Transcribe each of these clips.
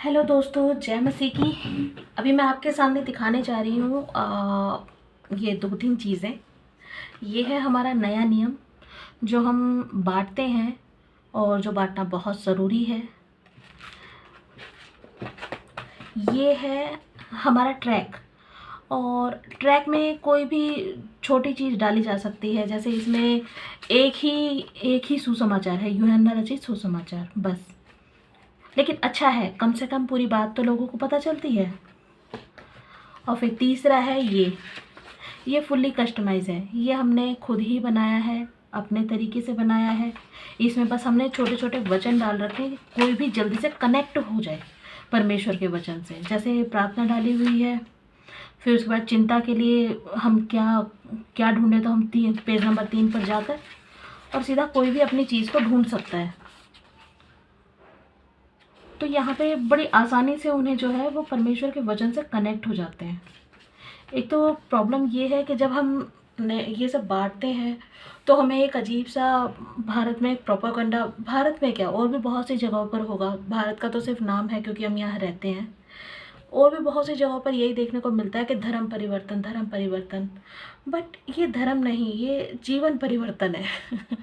Hello दोस्तों, जय मसीह की। अभी मैं आपके सामने दिखाने जा रही हूँ ये 2-3 चीज़ें। ये है हमारा नया नियम जो हम बांटते हैं और जो बांटना बहुत ज़रूरी है। ये है हमारा ट्रैक, और ट्रैक में कोई भी छोटी चीज़ डाली जा सकती है। जैसे इसमें एक ही सुसमाचार है, यूहन्ना रचित सुसमाचार, बस। लेकिन अच्छा है, कम से कम पूरी बात तो लोगों को पता चलती है। और फिर तीसरा है ये फुल्ली कस्टमाइज़ है। ये हमने खुद ही बनाया है, अपने तरीके से बनाया है। इसमें बस हमने छोटे छोटे वचन डाल रखे हैं, कोई भी जल्दी से कनेक्ट हो जाए परमेश्वर के वचन से। जैसे प्रार्थना डाली हुई है, फिर उसके बाद चिंता के लिए हम क्या क्या ढूंढे, तो हम पेज नंबर 3 पर जाकर और सीधा कोई भी अपनी चीज़ को ढूंढ सकता है। तो यहाँ पे बड़ी आसानी से उन्हें जो है वो परमेश्वर के वचन से कनेक्ट हो जाते हैं। एक तो प्रॉब्लम ये है कि जब हम ये सब बांटते हैं तो हमें एक अजीब सा, भारत में एक प्रोपेगेंडा, भारत में क्या और भी बहुत सी जगहों पर होगा, भारत का तो सिर्फ नाम है क्योंकि हम यहाँ रहते हैं, और भी बहुत सी जगहों पर यही देखने को मिलता है कि धर्म परिवर्तन, धर्म परिवर्तन। बट ये धर्म नहीं, ये जीवन परिवर्तन है।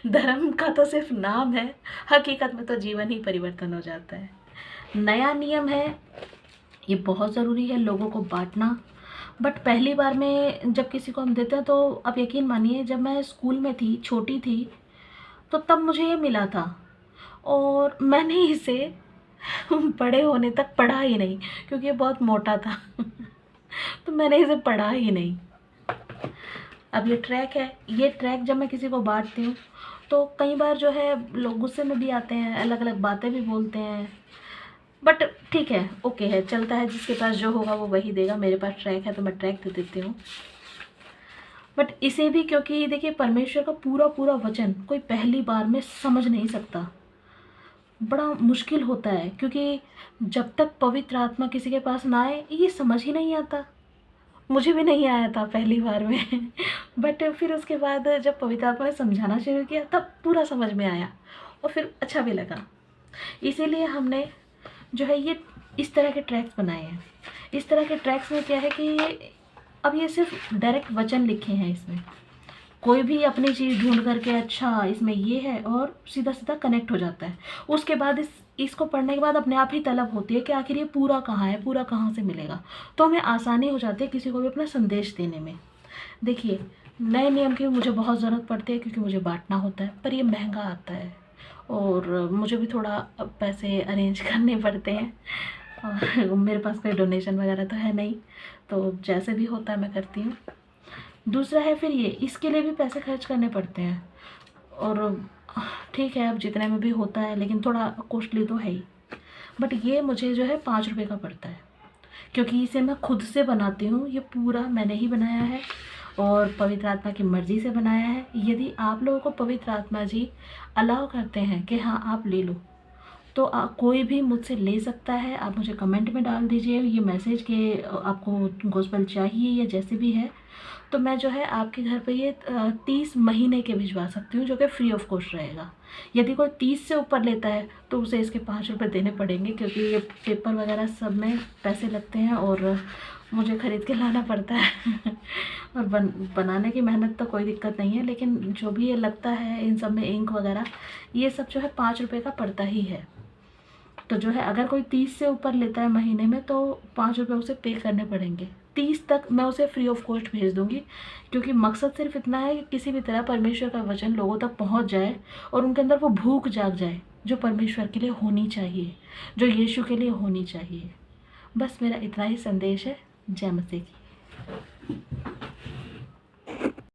धर्म का तो सिर्फ नाम है, हकीकत में तो जीवन ही परिवर्तन हो जाता है। नया नियम है, ये बहुत ज़रूरी है लोगों को बांटना। बट पहली बार में जब किसी को हम देते हैं, तो अब यकीन मानिए, जब मैं स्कूल में थी, छोटी थी, तो तब मुझे ये मिला था और मैंने इसे बड़े होने तक पढ़ा ही नहीं, क्योंकि ये बहुत मोटा था। तो मैंने इसे पढ़ा ही नहीं। अब ये ट्रैक है, ये ट्रैक जब मैं किसी को बांटती हूँ तो कई बार जो है लोग गुस्से में भी आते हैं, अलग अलग बातें भी बोलते हैं। बट ठीक है, ओके है, चलता है, जिसके पास जो होगा वो वही देगा। मेरे पास ट्रैक है तो मैं ट्रैक दे देती हूँ। बट इसे भी, क्योंकि देखिए परमेश्वर का पूरा पूरा वचन कोई पहली बार में समझ नहीं सकता, बड़ा मुश्किल होता है, क्योंकि जब तक पवित्र आत्मा किसी के पास ना आए ये समझ ही नहीं आता। मुझे भी नहीं आया था पहली बार में। बट फिर उसके बाद जब पवित्र आत्मा ने समझाना शुरू किया तब पूरा समझ में आया और फिर अच्छा भी लगा। इसीलिए हमने जो है ये इस तरह के ट्रैक्स बनाए हैं। इस तरह के ट्रैक्स में क्या है कि अब ये सिर्फ डायरेक्ट वचन लिखे हैं। इसमें कोई भी अपनी चीज़ ढूंढ करके अच्छा इसमें ये है और सीधा सीधा कनेक्ट हो जाता है। उसके बाद इसको पढ़ने के बाद अपने आप ही तलब होती है कि आखिर ये पूरा कहाँ है, पूरा कहाँ से मिलेगा। तो हमें आसानी हो जाती है किसी को भी अपना संदेश देने में। देखिए, नए नियम की मुझे बहुत ज़रूरत पड़ती है क्योंकि मुझे बांटना होता है, पर ये महंगा आता है और मुझे भी थोड़ा पैसे अरेंज करने पड़ते हैं। और मेरे पास कोई डोनेशन वगैरह तो है नहीं, तो जैसे भी होता है मैं करती हूँ। दूसरा है फिर ये, इसके लिए भी पैसे खर्च करने पड़ते हैं, और ठीक है अब जितने में भी होता है, लेकिन थोड़ा कॉस्टली तो है ही। बट ये मुझे जो है 5 रुपये का पड़ता है, क्योंकि इसे मैं खुद से बनाती हूँ। ये पूरा मैंने ही बनाया है और पवित्र आत्मा की मर्ज़ी से बनाया है। यदि आप लोगों को पवित्र आत्मा जी अलाउ करते हैं कि हाँ आप ले लो, तो कोई भी मुझसे ले सकता है। आप मुझे कमेंट में डाल दीजिए ये मैसेज कि आपको गॉस्पेल चाहिए या जैसे भी है, तो मैं जो है आपके घर पे ये 30 महीने के भिजवा सकती हूँ, जो कि फ्री ऑफ कॉस्ट रहेगा। यदि कोई 30 से ऊपर लेता है तो उसे इसके 5 रुपये देने पड़ेंगे, क्योंकि ये पेपर वगैरह सब में पैसे लगते हैं और मुझे ख़रीद के लाना पड़ता है। और बनाने की मेहनत तो कोई दिक्कत नहीं है, लेकिन जो भी ये लगता है इन सब में, इंक वगैरह, ये सब जो है 5 रुपये का पड़ता ही है। तो जो है अगर कोई 30 से ऊपर लेता है महीने में तो 5 रुपये उसे पे करने पड़ेंगे। 30 तक मैं उसे फ्री ऑफ कॉस्ट भेज दूँगी, क्योंकि मकसद सिर्फ इतना है कि किसी भी तरह परमेश्वर का वचन लोगों तक पहुंच जाए और उनके अंदर वो भूख जाग जाए जो परमेश्वर के लिए होनी चाहिए, जो यीशु के लिए होनी चाहिए। बस मेरा इतना ही संदेश है। जय मसीह की।